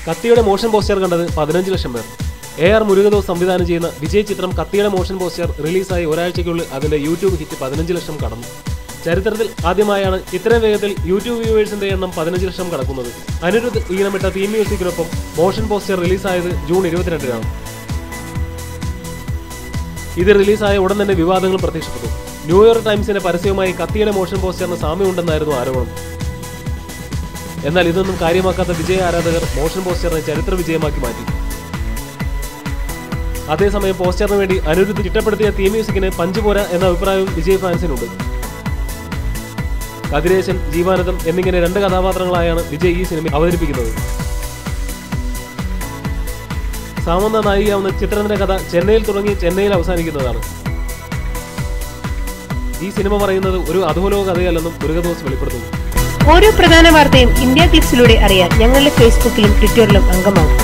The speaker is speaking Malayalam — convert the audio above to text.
കത്തിയുടെ മോഷൻ പോസ്റ്റർ കണ്ടത് 15 ലക്ഷം പേർ. AR മുരുകദോസ് സംവിധാനം ചെയ്യുന്ന വിജയ് ചിത്രം കത്തിയുടെ മോഷൻ പോസ്റ്റർ റിലീസായി ഒരാഴ്ചയ്ക്കുള്ളിൽ അതിന്റെ യൂട്യൂബ് ഹിറ്റ് 15 ലക്ഷം കടന്നു. ചരിത്രത്തിൽ ആദ്യമായാണ് ഇത്രയും വേഗത്തിൽ യൂട്യൂബ് വ്യൂവേഴ്സിന്റെ എണ്ണം 15 ലക്ഷം കടക്കുന്നത്. അനിരുദ്ധ് ഈണമിട്ട തീം മ്യൂസിക്കിനൊപ്പം മോഷൻ പോസ്റ്റർ റിലീസായത് ജൂൺ 22-നാണ്. ഇത് റിലീസായ ഉടൻ തന്നെ വിവാദങ്ങൾ പ്രത്യക്ഷപ്പെട്ടു. ന്യൂയോർക്ക് ടൈംസിന്റെ പരസ്യവുമായി കത്തിയുടെ മോഷൻ പോസ്റ്ററിന് സാമ്യമുണ്ടെന്നായിരുന്നു ആരോപണം. എന്നാൽ ഇതൊന്നും കാര്യമാക്കാത്ത വിജയ് ആരാധകർ മോഷൻ പോസ്റ്ററിനെ ചരിത്ര വിജയമാക്കി മാറ്റി. അതേസമയം പോസ്റ്ററിന് വേണ്ടി അനിരുദ്ധ് ചിട്ടപ്പെടുത്തിയ തീം മ്യൂസിക്കിന് പഞ്ച് പോരാ എന്ന അഭിപ്രായവും വിജയ് ഫാൻസിനുണ്ട്. കതിരേശൻ, ജീവാനന്ദം എന്നിങ്ങനെ 2 കഥാപാത്രങ്ങളായാണ് വിജയ് ഈ സിനിമ അവതരിപ്പിക്കുന്നത്. സാമന്ത നായികയാവുന്ന ചിത്രത്തിന്റെ കഥ ചെന്നൈയിൽ തുടങ്ങി ചെന്നൈയിൽ അവസാനിക്കുന്നതാണ്. ഈ സിനിമ പറയുന്നത് ഒരു അധോലോക കഥയല്ലെന്നും മുരുകദോസ് വെളിപ്പെടുത്തുന്നു. ഓരോ പ്രധാന വാർത്തയും ഇന്ത്യ ക്ലിക്സിലൂടെ അറിയാൻ ഞങ്ങളുടെ ഫേസ്ബുക്കിലും ട്വിറ്ററിലും അംഗമാകും.